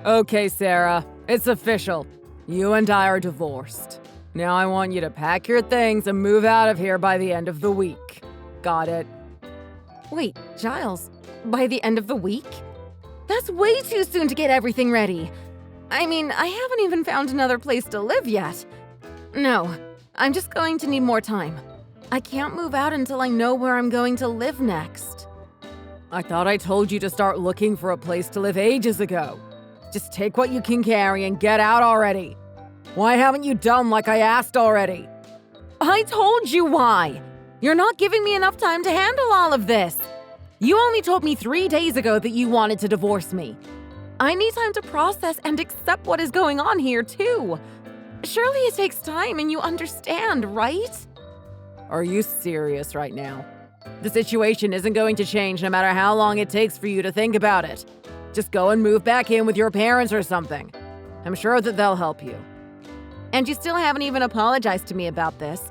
Okay, Sarah, it's official. You and I are divorced. Now I want you to pack your things and move out of here by the end of the week. Got it? Wait, Giles, by the end of the week? That's way too soon to get everything ready. I mean, I haven't even found another place to live yet. No, I'm just going to need more time. I can't move out until I know where I'm going to live next. I thought I told you to start looking for a place to live ages ago. Just take what you can carry and get out already. Why haven't you done like I asked already? I told you why. You're not giving me enough time to handle all of this. You only told me 3 days ago that you wanted to divorce me. I need time to process and accept what is going on here, too. Surely it takes time and you understand, right? Are you serious right now? The situation isn't going to change no matter how long it takes for you to think about it. Just go and move back in with your parents or something. I'm sure that they'll help you. And you still haven't even apologized to me about this.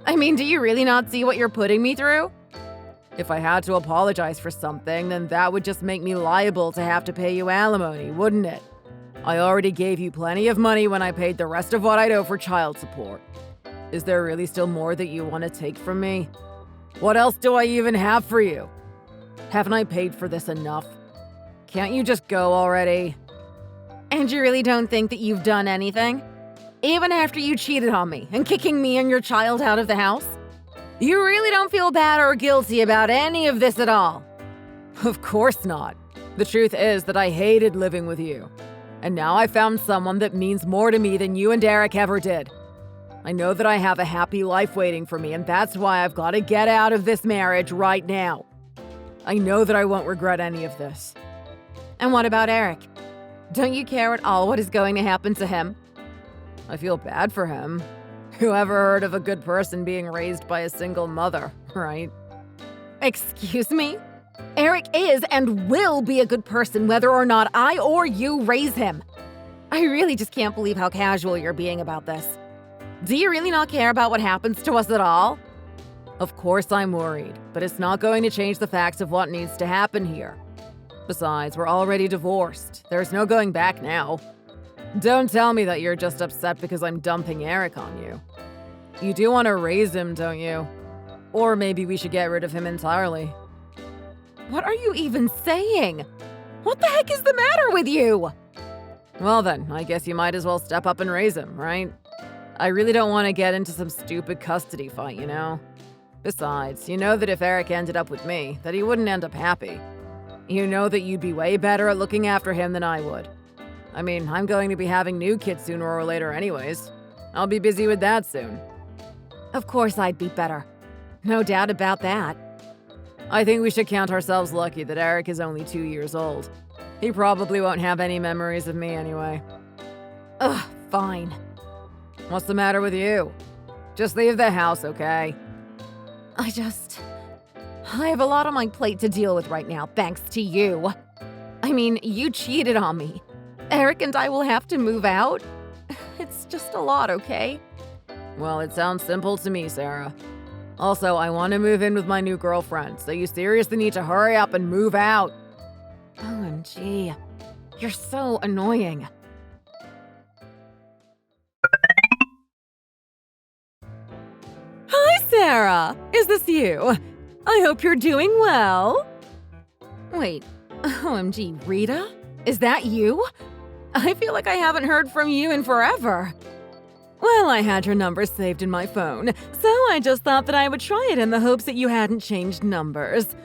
I mean, do you really not see what you're putting me through? If I had to apologize for something, then that would just make me liable to have to pay you alimony, wouldn't it? I already gave you plenty of money when I paid the rest of what I'd owe for child support. Is there really still more that you want to take from me? What else do I even have for you? Haven't I paid for this enough? Can't you just go already? And you really don't think that you've done anything? Even after you cheated on me and kicking me and your child out of the house? You really don't feel bad or guilty about any of this at all? Of course not. The truth is that I hated living with you. And now I found someone that means more to me than you and Eric ever did. I know that I have a happy life waiting for me, and that's why I've got to get out of this marriage right now. I know that I won't regret any of this. And what about Eric? Don't you care at all what is going to happen to him? I feel bad for him. Whoever heard of a good person being raised by a single mother, right? Excuse me? Eric is and will be a good person whether or not I or you raise him. I really just can't believe how casual you're being about this. Do you really not care about what happens to us at all? Of course I'm worried, but it's not going to change the facts of what needs to happen here. Besides, we're already divorced. There's no going back now. Don't tell me that you're just upset because I'm dumping Eric on you. You do want to raise him, don't you? Or maybe we should get rid of him entirely. What are you even saying? What the heck is the matter with you? Well then, I guess you might as well step up and raise him, right? I really don't want to get into some stupid custody fight, you know? Besides, you know that if Eric ended up with me, that he wouldn't end up happy. You know that you'd be way better at looking after him than I would. I mean, I'm going to be having new kids sooner or later anyways. I'll be busy with that soon. Of course I'd be better. No doubt about that. I think we should count ourselves lucky that Eric is only 2 years old. He probably won't have any memories of me anyway. Ugh, fine. What's the matter with you? Just leave the house, okay? I have a lot on my plate to deal with right now, thanks to you. I mean, you cheated on me. Eric and I will have to move out. It's just a lot, okay? Well, it sounds simple to me, Sarah. Also, I want to move in with my new girlfriend, so you seriously need to hurry up and move out. OMG, you're so annoying. Hi, Sarah. Is this you? I hope you're doing well. Wait, OMG, Rita? Is that you? I feel like I haven't heard from you in forever. Well, I had your number saved in my phone, so I just thought that I would try it in the hopes that you hadn't changed numbers.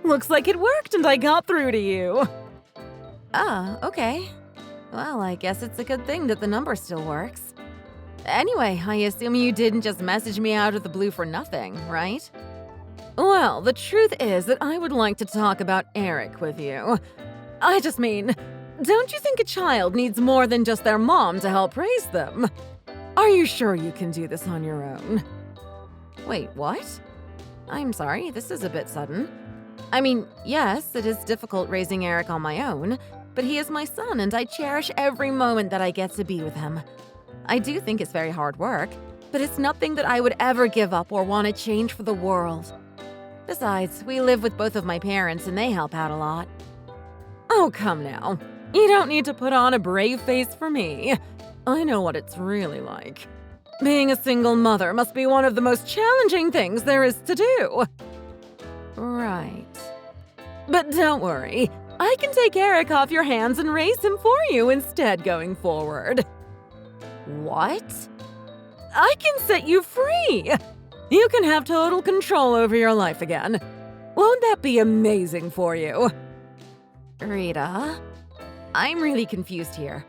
Looks like it worked and I got through to you. Ah, okay. Well, I guess it's a good thing that the number still works. Anyway, I assume you didn't just message me out of the blue for nothing, right? Well, the truth is that I would like to talk about Eric with you. I just mean, don't you think a child needs more than just their mom to help raise them? Are you sure you can do this on your own? Wait, what? I'm sorry, this is a bit sudden. I mean, yes, it is difficult raising Eric on my own, but he is my son and I cherish every moment that I get to be with him. I do think it's very hard work, but it's nothing that I would ever give up or want to change for the world. Besides, we live with both of my parents and they help out a lot. Oh, come now. You don't need to put on a brave face for me. I know what it's really like. Being a single mother must be one of the most challenging things there is to do. Right. But don't worry, I can take Eric off your hands and raise him for you instead going forward. What? I can set you free! You can have total control over your life again. Won't that be amazing for you? Rita, I'm really confused here.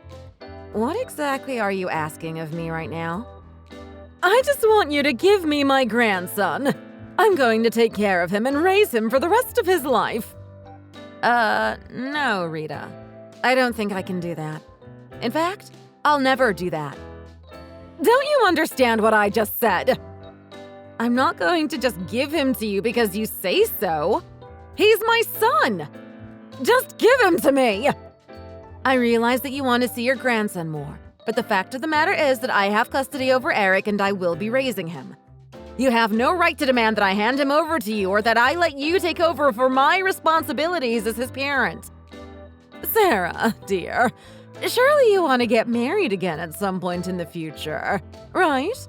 What exactly are you asking of me right now? I just want you to give me my grandson. I'm going to take care of him and raise him for the rest of his life. No, Rita. I don't think I can do that. In fact, I'll never do that. Don't you understand what I just said? I'm not going to just give him to you because you say so. He's my son. Just give him to me. I realize that you want to see your grandson more, but the fact of the matter is that I have custody over Eric and I will be raising him. You have no right to demand that I hand him over to you or that I let you take over for my responsibilities as his parent. Sarah, dear, surely you want to get married again at some point in the future, right?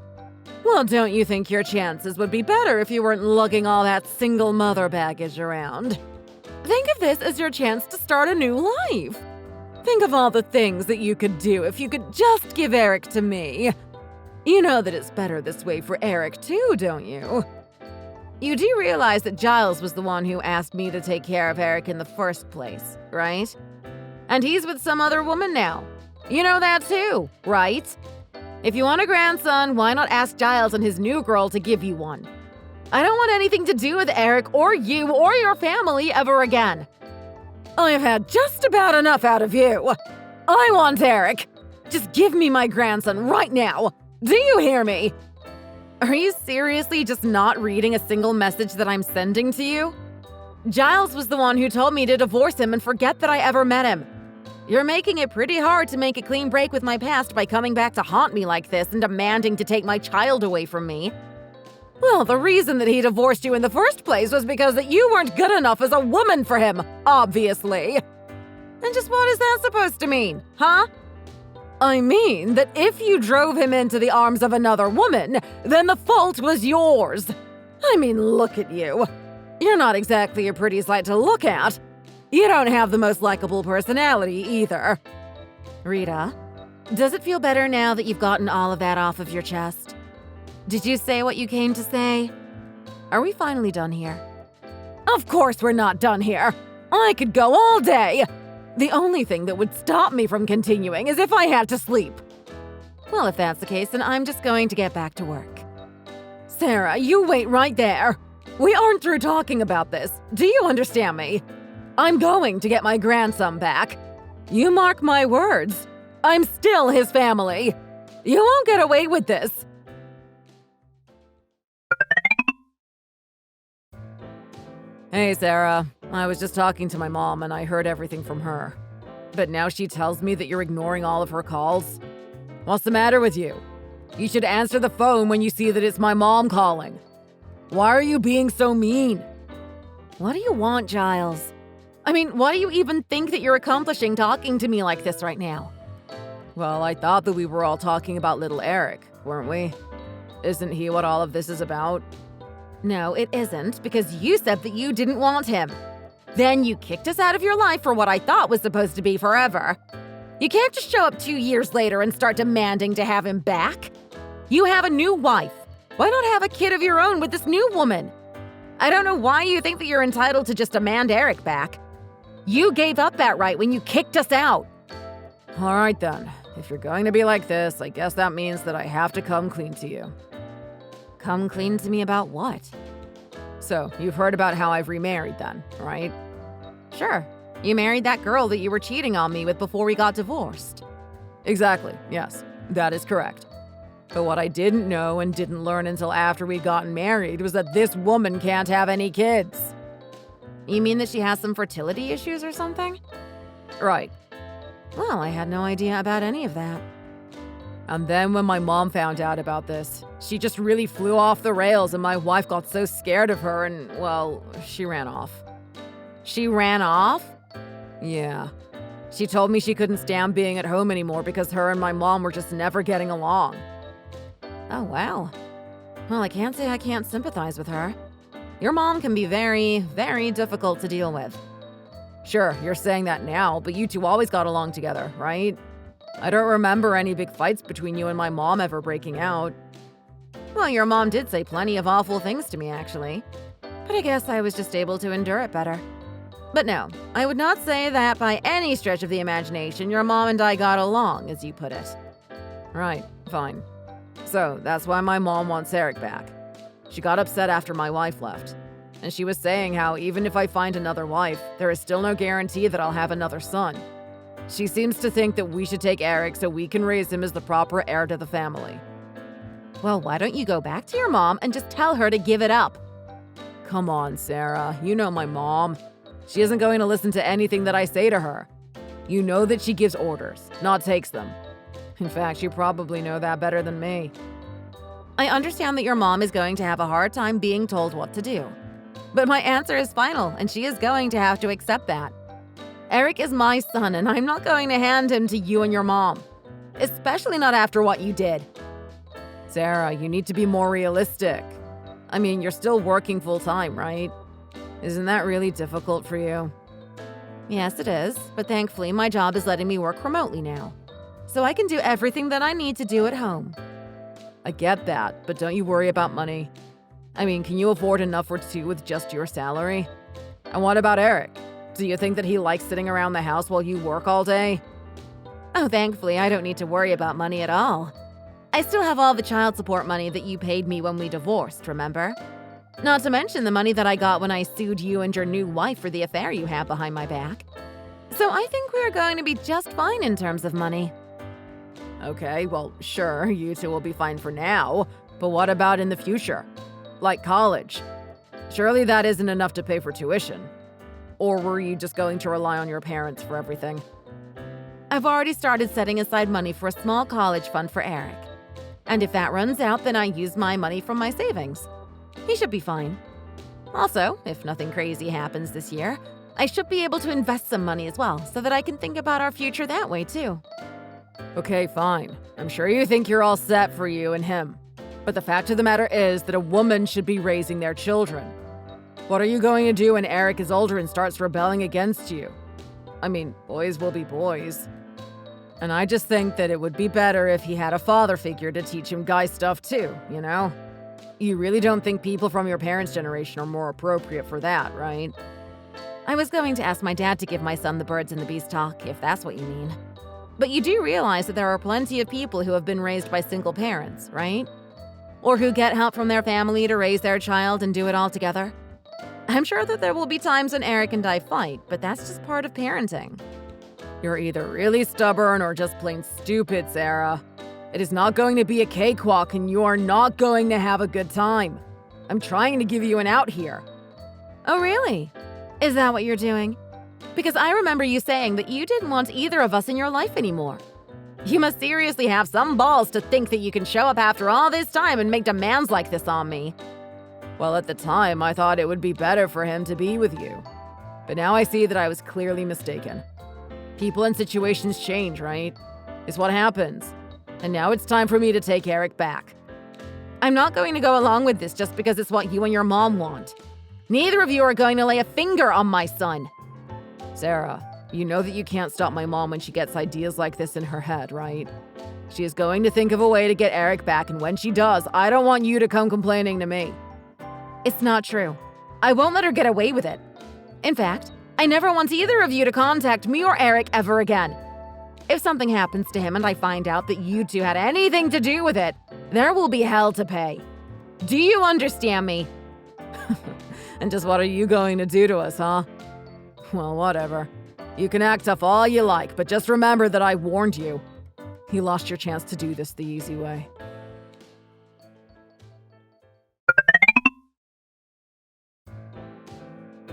Well, don't you think your chances would be better if you weren't lugging all that single mother baggage around? Think of this as your chance to start a new life. Think of all the things that you could do if you could just give Eric to me. You know that it's better this way for Eric too, don't you? You do realize that Giles was the one who asked me to take care of Eric in the first place, right? And he's with some other woman now. You know that too, right? If you want a grandson, why not ask Giles and his new girl to give you one? I don't want anything to do with Eric or you or your family ever again. I've had just about enough out of you. I want Eric. Just give me my grandson right now. Do you hear me? Are you seriously just not reading a single message that I'm sending to you? Giles was the one who told me to divorce him and forget that I ever met him. You're making it pretty hard to make a clean break with my past by coming back to haunt me like this and demanding to take my child away from me. Well, the reason that he divorced you in the first place was because that you weren't good enough as a woman for him, obviously. And just what is that supposed to mean, huh? I mean that if you drove him into the arms of another woman, then the fault was yours. I mean, look at you. You're not exactly a pretty sight to look at. You don't have the most likable personality either. Rita, does it feel better now that you've gotten all of that off of your chest? Did you say what you came to say? Are we finally done here? Of course we're not done here. I could go all day. The only thing that would stop me from continuing is if I had to sleep. Well, if that's the case, then I'm just going to get back to work. Sarah, you wait right there. We aren't through talking about this. Do you understand me? I'm going to get my grandson back. You mark my words. I'm still his family. You won't get away with this. Hey, Sarah. I was just talking to my mom and I heard everything from her. But now she tells me that you're ignoring all of her calls. What's the matter with you? You should answer the phone when you see that it's my mom calling. Why are you being so mean? What do you want, Giles? I mean, what do you even think that you're accomplishing talking to me like this right now? Well, I thought that we were all talking about little Eric, weren't we? Isn't he what all of this is about? No, it isn't, because you said that you didn't want him. Then you kicked us out of your life for what I thought was supposed to be forever. You can't just show up 2 years later and start demanding to have him back. You have a new wife. Why not have a kid of your own with this new woman? I don't know why you think that you're entitled to just demand Eric back. You gave up that right when you kicked us out. All right then. If you're going to be like this, I guess that means that I have to come clean to you. Come clean to me about what? So, you've heard about how I've remarried then, right? Sure. You married that girl that you were cheating on me with before we got divorced. Exactly, yes. That is correct. But what I didn't know and didn't learn until after we'd gotten married was that this woman can't have any kids. You mean that she has some fertility issues or something? Right. Well, I had no idea about any of that. And then when my mom found out about this, she just really flew off the rails and my wife got so scared of her and, well, she ran off. She ran off? Yeah. She told me she couldn't stand being at home anymore because her and my mom were just never getting along. Oh, wow. Well, I can't say I can't sympathize with her. Your mom can be very, very difficult to deal with. Sure, you're saying that now, but you two always got along together, right? I don't remember any big fights between you and my mom ever breaking out. Well, your mom did say plenty of awful things to me, actually. But I guess I was just able to endure it better. But no, I would not say that by any stretch of the imagination your mom and I got along, as you put it. Right, fine. So, that's why my mom wants Eric back. She got upset after my wife left. And she was saying how even if I find another wife, there is still no guarantee that I'll have another son. She seems to think that we should take Eric so we can raise him as the proper heir to the family. Well, why don't you go back to your mom and just tell her to give it up? Come on, Sarah. You know my mom. She isn't going to listen to anything that I say to her. You know that she gives orders, not takes them. In fact, you probably know that better than me. I understand that your mom is going to have a hard time being told what to do. But my answer is final, and she is going to have to accept that. Eric is my son, and I'm not going to hand him to you and your mom. Especially not after what you did. Sarah, you need to be more realistic. I mean, you're still working full-time, right? Isn't that really difficult for you? Yes, it is, but thankfully my job is letting me work remotely now. So I can do everything that I need to do at home. I get that, but don't you worry about money. I mean, can you afford enough for two with just your salary? And what about Eric? Do you think that he likes sitting around the house while you work all day? Oh, thankfully, I don't need to worry about money at all. I still have all the child support money that you paid me when we divorced, remember? Not to mention the money that I got when I sued you and your new wife for the affair you have behind my back. So I think we're going to be just fine in terms of money. Okay, well, sure, you two will be fine for now, but what about in the future? Like college? Surely that isn't enough to pay for tuition. Or were you just going to rely on your parents for everything? I've already started setting aside money for a small college fund for Eric. And if that runs out, then I use my money from my savings. He should be fine. Also, if nothing crazy happens this year, I should be able to invest some money as well, so that I can think about our future that way too. Okay, fine. I'm sure you think you're all set for you and him. But the fact of the matter is that a woman should be raising their children. What are you going to do when Eric is older and starts rebelling against you? I mean, boys will be boys. And I just think that it would be better if he had a father figure to teach him guy stuff too, you know? You really don't think people from your parents' generation are more appropriate for that, right? I was going to ask my dad to give my son the birds and the bees talk, if that's what you mean. But you do realize that there are plenty of people who have been raised by single parents, right? Or who get help from their family to raise their child and do it all together. I'm sure that there will be times when Eric and I fight, but that's just part of parenting. You're either really stubborn or just plain stupid, Sarah. It is not going to be a cakewalk and you are not going to have a good time. I'm trying to give you an out here. Oh, really? Is that what you're doing? Because I remember you saying that you didn't want either of us in your life anymore. You must seriously have some balls to think that you can show up after all this time and make demands like this on me. Well, at the time, I thought it would be better for him to be with you. But now I see that I was clearly mistaken. People and situations change, right? It's what happens. And now it's time for me to take Eric back. I'm not going to go along with this just because it's what you and your mom want. Neither of you are going to lay a finger on my son. Sarah, you know that you can't stop my mom when she gets ideas like this in her head, right? She is going to think of a way to get Eric back, and when she does, I don't want you to come complaining to me. It's not true. I won't let her get away with it. In fact, I never want either of you to contact me or Eric ever again. If something happens to him and I find out that you two had anything to do with it, there will be hell to pay. Do you understand me? And just what are you going to do to us, huh? Well, whatever. You can act tough all you like, but just remember that I warned you. You lost your chance to do this the easy way.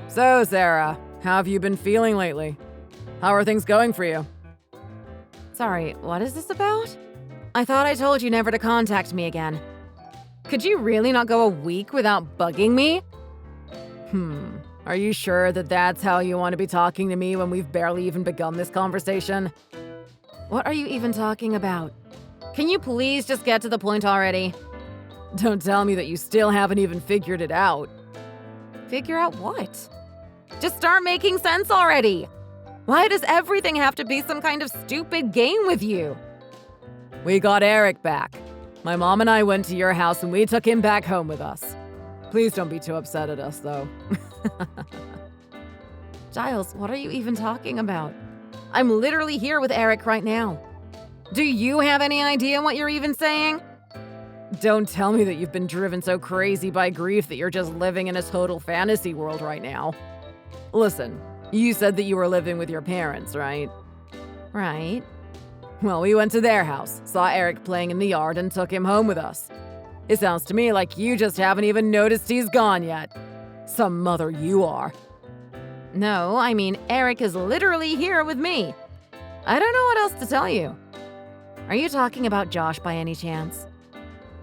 So, Sarah, how have you been feeling lately? How are things going for you? Sorry, what is this about? I thought I told you never to contact me again. Could you really not go a week without bugging me? Are you sure that that's how you want to be talking to me when we've barely even begun this conversation? What are you even talking about? Can you please just get to the point already? Don't tell me that you still haven't even figured it out. Figure out what? Just start making sense already! Why does everything have to be some kind of stupid game with you? We got Eric back. My mom and I went to your house and we took him back home with us. Please don't be too upset at us, though. Giles, what are you even talking about? I'm literally here with Eric right now. Do you have any idea what you're even saying? Don't tell me that you've been driven so crazy by grief that you're just living in a total fantasy world right now. Listen, you said that you were living with your parents, right? Right. Well, we went to their house, saw Eric playing in the yard, and took him home with us. It sounds to me like you just haven't even noticed he's gone yet. Some mother you are. No, I mean, Eric is literally here with me. I don't know what else to tell you. Are you talking about Josh by any chance?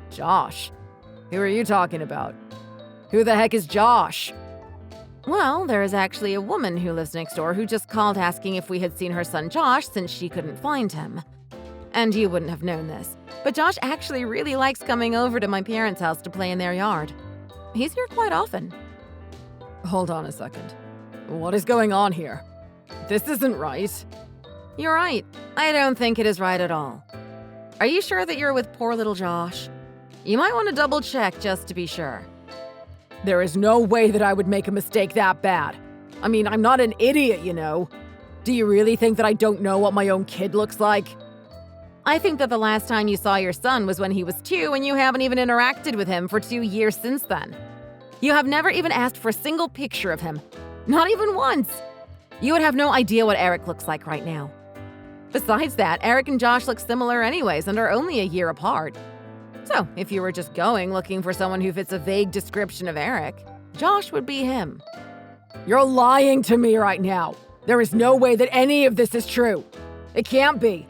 Josh? Who are you talking about? Who the heck is Josh? Well, there is actually a woman who lives next door who just called asking if we had seen her son Josh since she couldn't find him. And you wouldn't have known this, but Josh actually really likes coming over to my parents' house to play in their yard. He's here quite often. Hold on a second. What is going on here? This isn't right. You're right. I don't think it is right at all. Are you sure that you're with poor little Josh? You might want to double check just to be sure. There is no way that I would make a mistake that bad. I mean, I'm not an idiot, you know. Do you really think that I don't know what my own kid looks like? I think that the last time you saw your son was when he was 2 and you haven't even interacted with him for 2 years since then. You have never even asked for a single picture of him. Not even once. You would have no idea what Eric looks like right now. Besides that, Eric and Josh look similar anyways and are only a year apart. So, if you were just going looking for someone who fits a vague description of Eric, Josh would be him. You're lying to me right now. There is no way that any of this is true. It can't be.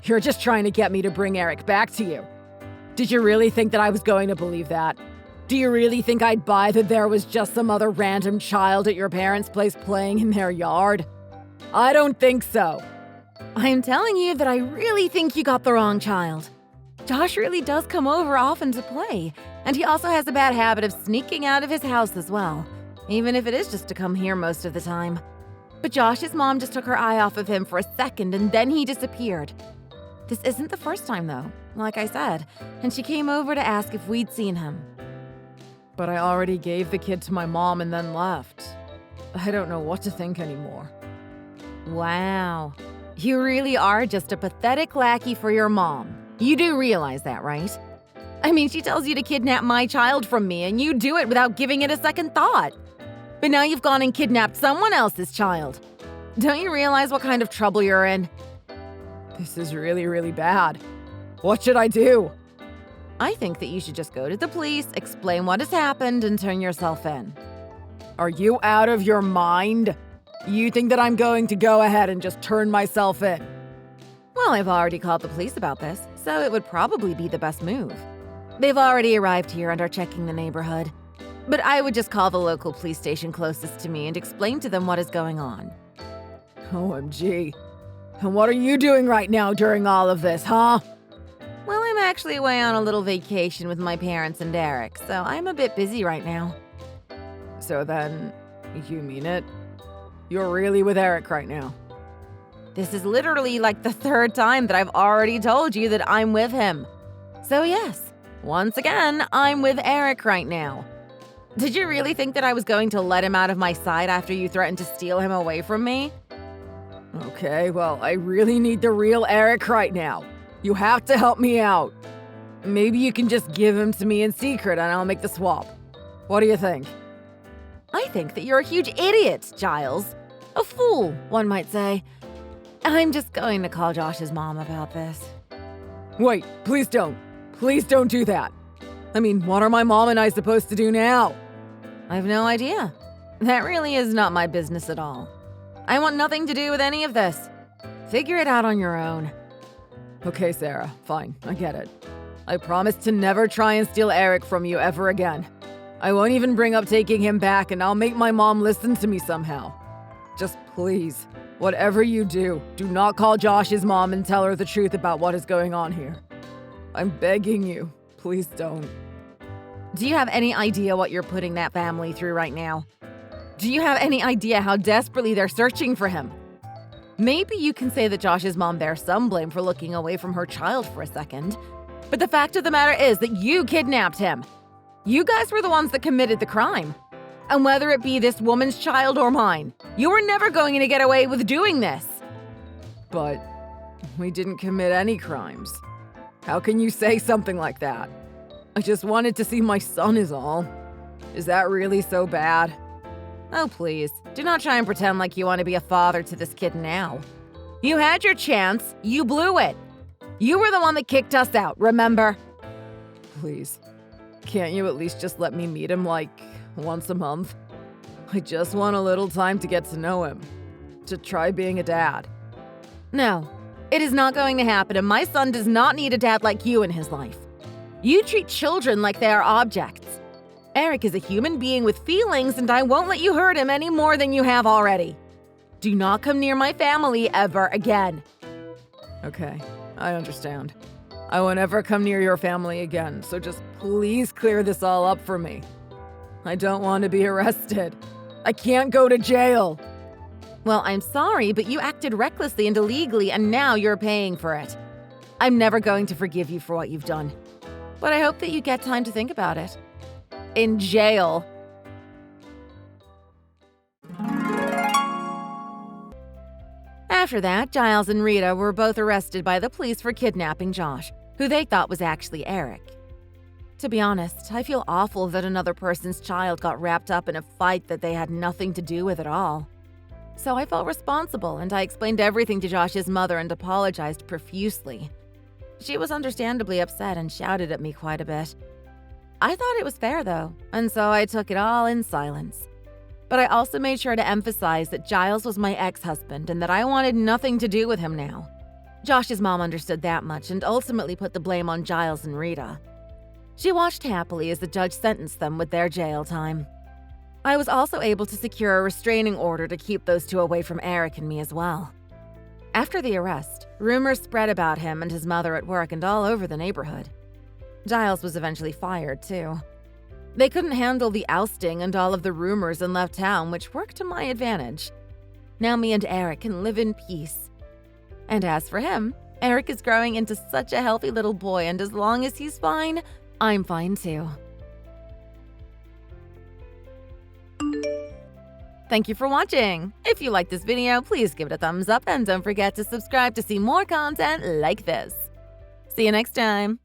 You're just trying to get me to bring Eric back to you. Did you really think that I was going to believe that? Do you really think I'd buy that there was just some other random child at your parents' place playing in their yard? I don't think so. I'm telling you that I really think you got the wrong child. Josh really does come over often to play, and he also has a bad habit of sneaking out of his house as well, even if it is just to come here most of the time. But Josh's mom just took her eye off of him for a second and then he disappeared. This isn't the first time though, like I said, and she came over to ask if we'd seen him. But I already gave the kid to my mom and then left. I don't know what to think anymore. Wow. You really are just a pathetic lackey for your mom. You do realize that, right? I mean, she tells you to kidnap my child from me, and you do it without giving it a second thought. But now you've gone and kidnapped someone else's child. Don't you realize what kind of trouble you're in? This is really, really bad. What should I do? I think that you should just go to the police, explain what has happened, and turn yourself in. Are you out of your mind? You think that I'm going to go ahead and just turn myself in? Well, I've already called the police about this, so it would probably be the best move. They've already arrived here and are checking the neighborhood. But I would just call the local police station closest to me and explain to them what is going on. OMG. And what are you doing right now during all of this, huh? Well, I'm actually away on a little vacation with my parents and Derek, so I'm a bit busy right now. So then, you mean it? You're really with Eric right now? This is literally like the 3rd time that I've already told you that I'm with him. So yes, once again, I'm with Eric right now. Did you really think that I was going to let him out of my sight after you threatened to steal him away from me? Okay, well, I really need the real Eric right now. You have to help me out. Maybe you can just give him to me in secret and I'll make the swap. What do you think? I think that you're a huge idiot, Giles. A fool, one might say. I'm just going to call Josh's mom about this. Wait, please don't. Please don't do that. I mean, what are my mom and I supposed to do now? I have no idea. That really is not my business at all. I want nothing to do with any of this. Figure it out on your own. Okay, Sarah, fine, I get it. I promise to never try and steal Eric from you ever again. I won't even bring up taking him back, and I'll make my mom listen to me somehow. Just please, whatever you do, do not call Josh's mom and tell her the truth about what is going on here. I'm begging you, please don't. Do you have any idea what you're putting that family through right now? Do you have any idea how desperately they're searching for him? Maybe you can say that Josh's mom bears some blame for looking away from her child for a second, but the fact of the matter is that you kidnapped him. You guys were the ones that committed the crime. And whether it be this woman's child or mine, you were never going to get away with doing this. But we didn't commit any crimes. How can you say something like that? I just wanted to see my son is all. Is that really so bad? Oh, please, do not try and pretend like you want to be a father to this kid now. You had your chance, you blew it. You were the one that kicked us out, remember? Please, can't you at least just let me meet him like once a month? I just want a little time to get to know him, to try being a dad. No, it is not going to happen, and my son does not need a dad like you in his life. You treat children like they are objects. Eric is a human being with feelings, and I won't let you hurt him any more than you have already. Do not come near my family ever again. Okay, I understand. I won't ever come near your family again, so just please clear this all up for me. I don't want to be arrested. I can't go to jail. Well, I'm sorry, but you acted recklessly and illegally, and now you're paying for it. I'm never going to forgive you for what you've done. But I hope that you get time to think about it. In jail. After that, Giles and Rita were both arrested by the police for kidnapping Josh, who they thought was actually Eric. To be honest, I feel awful that another person's child got wrapped up in a fight that they had nothing to do with at all. So I felt responsible, and I explained everything to Josh's mother and apologized profusely. She was understandably upset and shouted at me quite a bit. I thought it was fair, though, and so I took it all in silence. But I also made sure to emphasize that Giles was my ex-husband and that I wanted nothing to do with him now. Josh's mom understood that much and ultimately put the blame on Giles and Rita. She watched happily as the judge sentenced them with their jail time. I was also able to secure a restraining order to keep those two away from Eric and me as well. After the arrest, rumors spread about him and his mother at work and all over the neighborhood. Giles was eventually fired, too. They couldn't handle the ousting and all of the rumors and left town, which worked to my advantage. Now me and Eric can live in peace. And as for him, Eric is growing into such a healthy little boy, and as long as he's fine, I'm fine too. Thank you for watching. If you liked this video, please give it a thumbs up and don't forget to subscribe to see more content like this. See you next time.